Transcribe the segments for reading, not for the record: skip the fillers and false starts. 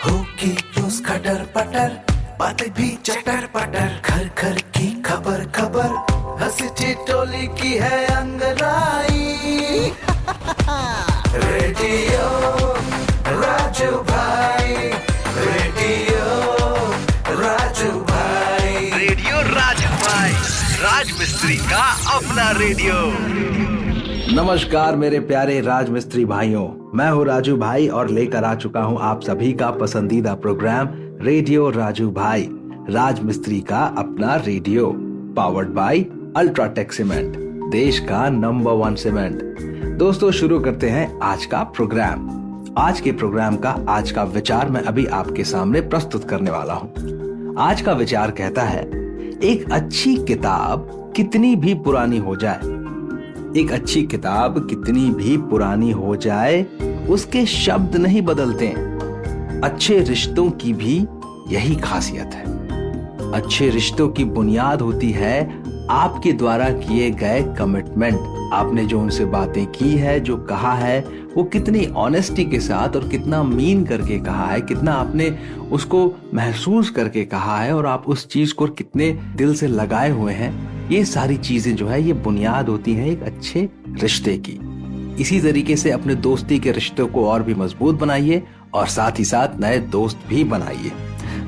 होगी रोज खटर पटर, बातें भी चटर पटर, घर घर की खबर खबर, हंसी ठिठोली की है अंगड़ाई। रेडियो राजू भाई, रेडियो राजू भाई, रेडियो राजू भाई, राज मिस्त्री का अपना रेडियो। नमस्कार मेरे प्यारे राज मिस्त्री भाइयों, मैं हूँ राजू भाई और लेकर आ चुका हूँ आप सभी का पसंदीदा प्रोग्राम रेडियो राजू भाई, राज मिस्त्री का अपना radio, powered by UltraTech cement, देश का नंबर 1 सीमेंट। दोस्तों शुरू करते हैं आज का प्रोग्राम। आज के प्रोग्राम का आज का विचार मैं अभी आपके सामने प्रस्तुत करने वाला हूँ। आज का विचार कहता है, एक अच्छी किताब कितनी भी पुरानी हो जाए, एक अच्छी किताब कितनी भी पुरानी हो जाए, उसके शब्द नहीं बदलते। अच्छे रिश्तों की भी यही खासियत है। अच्छे रिश्तों की बुनियाद होती है आपके द्वारा किए गए कमिटमेंट। आपने जो उनसे बातें की है, जो कहा है, वो कितनी ऑनेस्टी के साथ और कितना मीन करके कहा है, कितना आपने उसको महसूस करके कहा है और आप उस चीज को कितने दिल से लगाए हुए हैं। ये सारी चीजें जो है ये बुनियाद होती है एक अच्छे रिश्ते की। इसी तरीके से अपने दोस्ती के रिश्तों को और भी मजबूत बनाइए और साथ ही साथ नए दोस्त भी बनाइए।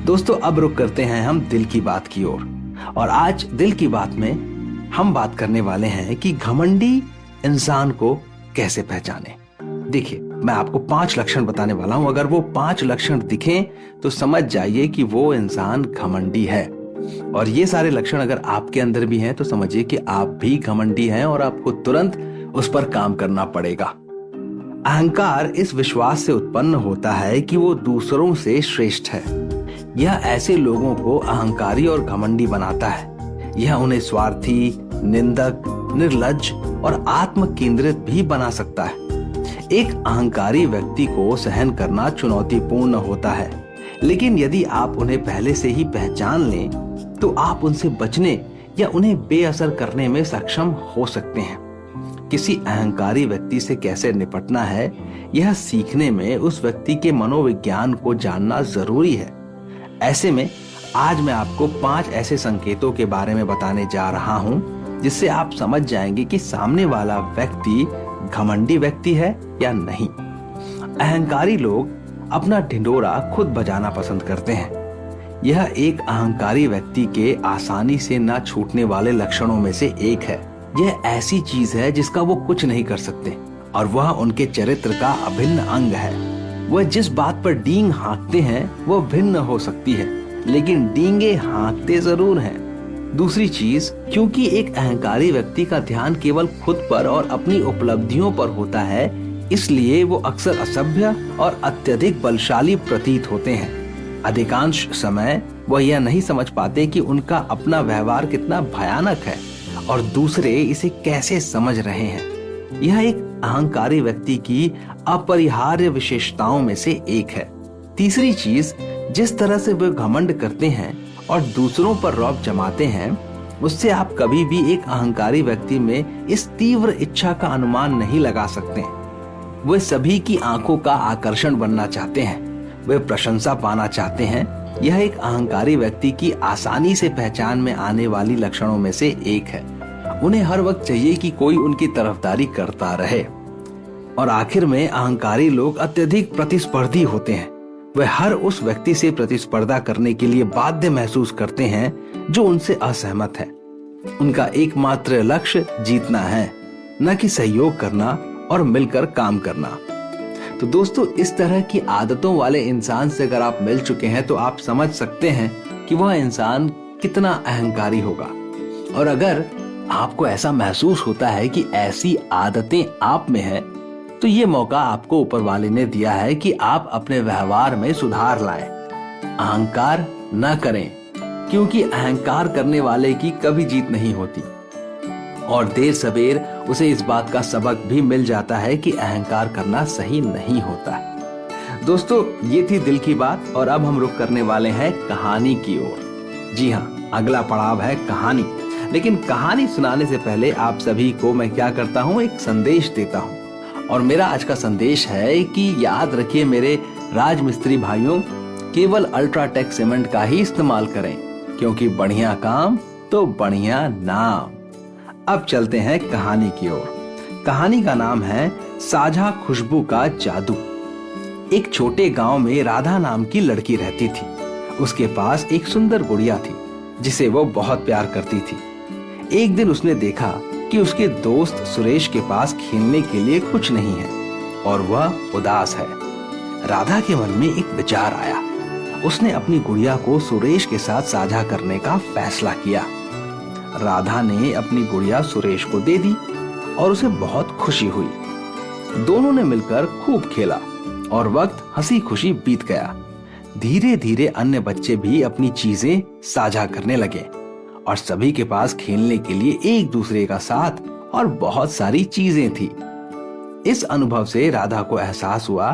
दोस्तों अब रुक करते हैं हम दिल की बात की ओर। और आज दिल की बात में हम बात करने वाले हैं कि घमंडी इंसान को कैसे पहचाने। देखिए, मैं आपको 5 लक्षण बताने वाला हूं। अगर वो 5 लक्षण दिखें तो समझ जाइए कि वो इंसान घमंडी है। और ये सारे लक्षण अगर आपके अंदर भी हैं तो समझिए कि आप भी घमंडी हैं और आपको तुरंत उस पर काम करना पड़ेगा। अहंकार इस विश्वास से उत्पन्न होता है कि वो दूसरों से श्रेष्ठ है। यह ऐसे लोगों को अहंकारी और घमंडी बनाता है। यह उन्हें स्वार्थी, निंदक, निर्लज्ज और आत्म केंद्रित भी बना सकता है। एक अहंकारी व्यक्ति को सहन करना चुनौतीपूर्ण होता है, लेकिन यदि आप उन्हें पहले से ही पहचान लें तो आप उनसे बचने या उन्हें बेअसर करने में सक्षम हो सकते हैं। किसी अहंकारी व्यक्ति से कैसे निपटना है, यह सीखने में उस व्यक्ति के मनोविज्ञान को जानना जरूरी है। ऐसे में आज मैं आपको 5 ऐसे संकेतों के बारे में बताने जा रहा हूं जिससे आप समझ जाएंगे कि सामने वाला व्यक्ति घमंडी व्यक्ति है या नहीं। अहंकारी लोग अपना ढिंढोरा खुद बजाना पसंद करते हैं। यह एक अहंकारी व्यक्ति के आसानी से ना छूटने वाले लक्षणों में से एक है। यह ऐसी चीज है जिसका वो कुछ नहीं कर सकते और वह उनके चरित्र का अभिन्न अंग है। वह जिस बात पर डींग हाँकते हैं वह भिन्न हो सकती है, लेकिन डींगे हाँकते जरूर हैं। दूसरी चीज, क्योंकि एक अहंकारी व्यक्ति का ध्यान केवल खुद पर और अपनी उपलब्धियों पर होता है, इसलिए वो अक्सर असभ्य और अत्यधिक बलशाली प्रतीत होते हैं। अधिकांश समय वह यह नहीं समझ पाते कि उनका अपना व्यवहार कितना भयानक है और दूसरे इसे कैसे समझ रहे हैं। यह एक अहंकारी व्यक्ति की अपरिहार्य विशेषताओं में से एक है। तीसरी चीज, जिस तरह से वे घमंड करते हैं और दूसरों पर रौब जमाते हैं, उससे आप कभी भी एक अहंकारी व्यक्ति में इस तीव्र इच्छा का अनुमान नहीं लगा सकते। वे सभी की आंखों का आकर्षण बनना चाहते हैं, वे प्रशंसा पाना चाहते हैं। यह एक अहंकारी व्यक्ति की आसानी से पहचान में आने वाली लक्षणों में से एक है। उन्हें हर वक्त चाहिए कि कोई उनकी तरफदारी करता रहे। और आखिर में अहंकारी लोग अत्यधिक प्रतिस्पर्धी होते हैं। वे हर उस व्यक्ति से प्रतिस्पर्धा करने के लिए बाध्य महसूस करते हैं जो उनसे असहमत है। उनका एकमात्र लक्ष्य जीतना है, न कि सहयोग करना और मिलकर काम करना। तो दोस्तों, इस तरह की आदतों वाले इंसान से अगर आप मिल चुके हैं तो आप समझ सकते हैं कि वह इंसान कितना अहंकारी होगा। और अगर आपको ऐसा महसूस होता है कि ऐसी आदतें आप में हैं, तो ये मौका आपको ऊपर वाले ने दिया है कि आप अपने व्यवहार में सुधार लाएं। अहंकार न करें, क्योंकि अहंकार करने वाले की कभी जीत नहीं होती और देर सवेर उसे इस बात का सबक भी मिल जाता है कि अहंकार करना सही नहीं होता। दोस्तों, ये थी दिल की बात और अब हम रुख करने वाले हैं कहानी की ओर। जी हाँ, अगला पड़ाव है कहानी। लेकिन कहानी सुनाने से पहले आप सभी को मैं क्या करता हूँ, एक संदेश देता हूँ। और मेरा आज का संदेश है कि याद रखिए मेरे राज मिस्त्री भाइयों केवल अल्ट्राटेक सीमेंट का ही इस्तेमाल करें, क्योंकि बढ़िया काम तो बढ़िया नाम। अब चलते हैं कहानी की ओर। कहानी का नाम है साझा खुशबू का जादू। एक छोटे गांव में राधा नाम की लड़की रहती थी। उसके पास एक सुंदर गुड़िया थी जिसे वो बहुत प्यार करती थी। एक दिन उसने देखा कि उसके दोस्त सुरेश के पास खेलने के लिए कुछ नहीं है और वह उदास है। राधा के मन में एक विचार आया। उसने अपनी गुड़िया को सुरेश के साथ साझा करने का फैसला किया। राधा ने अपनी गुड़िया सुरेश को दे दी और उसे बहुत खुशी हुई। दोनों ने मिलकर खूब खेला और वक्त हंसी खुशी बीत गया। धीरे धीरे अन्य बच्चे भी अपनी चीजें साझा करने लगे और सभी के पास खेलने के लिए एक दूसरे का साथ और बहुत सारी चीजें थी। इस अनुभव से राधा को एहसास हुआ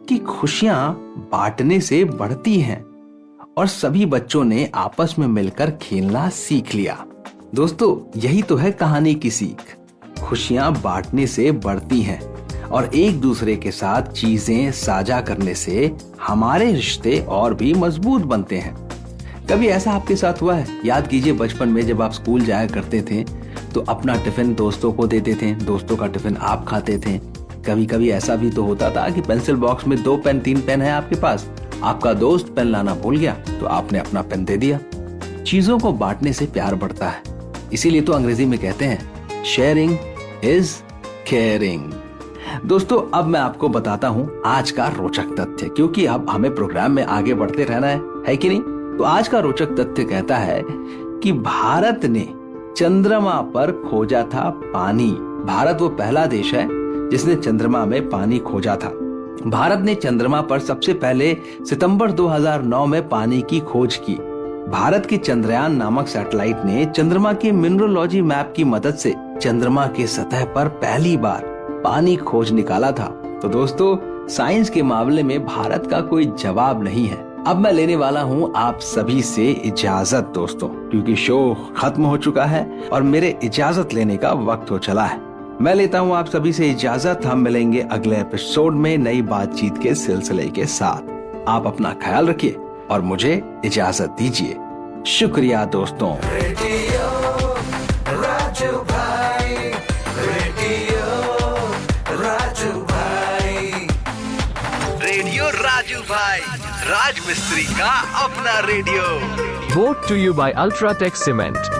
कि खुशियां बांटने से बढ़ती हैं और सभी बच्चों ने आपस में मिलकर खेलना सीख लिया। दोस्तों, यही तो है कहानी की सीख। खुशियां बांटने से बढ़ती हैं और एक दूसरे के साथ चीजें साझा करने से हमारे रिश्ते और भी मजबूत बनते हैं। कभी ऐसा आपके साथ हुआ है? याद कीजिए, बचपन में जब आप स्कूल जाया करते थे तो अपना टिफिन दोस्तों को देते थे, दोस्तों का टिफिन आप खाते थे। कभी कभी ऐसा भी तो होता था कि पेंसिल बॉक्स में 2 पेन 3 पेन है आपके पास, आपका दोस्त पेन लाना भूल गया तो आपने अपना पेन दे दिया। चीजों को बांटने से प्यार बढ़ता है। इसीलिए तो अंग्रेजी में कहते हैं शेयरिंग इज केयरिंग। दोस्तों, अब मैं आपको बताता हूं आज का रोचक तथ्य, क्योंकि अब हमें प्रोग्राम में आगे बढ़ते रहना है कि नहीं? तो आज का रोचक तथ्य कहता है कि भारत ने चंद्रमा पर खोजा था पानी। भारत वो पहला देश है जिसने चंद्रमा में पानी खोजा था। भारत ने चंद्रमा पर सबसे पहले सितंबर 2009 में पानी की खोज की। भारत के चंद्रयान नामक सैटेलाइट ने चंद्रमा के मिनरोलॉजी मैप की मदद से चंद्रमा के सतह पर पहली बार पानी खोज निकाला था। तो दोस्तों, साइंस के मामले में भारत का कोई जवाब नहीं है। अब मैं लेने वाला हूं आप सभी से इजाजत दोस्तों, क्योंकि शो खत्म हो चुका है और मेरे इजाजत लेने का वक्त हो चला है। मैं लेता हूं आप सभी से इजाजत। हम मिलेंगे अगले एपिसोड में नई बातचीत के सिलसिले के साथ। आप अपना ख्याल रखिए और मुझे इजाजत दीजिए। शुक्रिया दोस्तों। रेडियो राजू भाई, रेडियो राजू भाई, रेडियो राजू भाई, राज मिस्त्री का अपना radio. Brought to you by Ultratech Cement.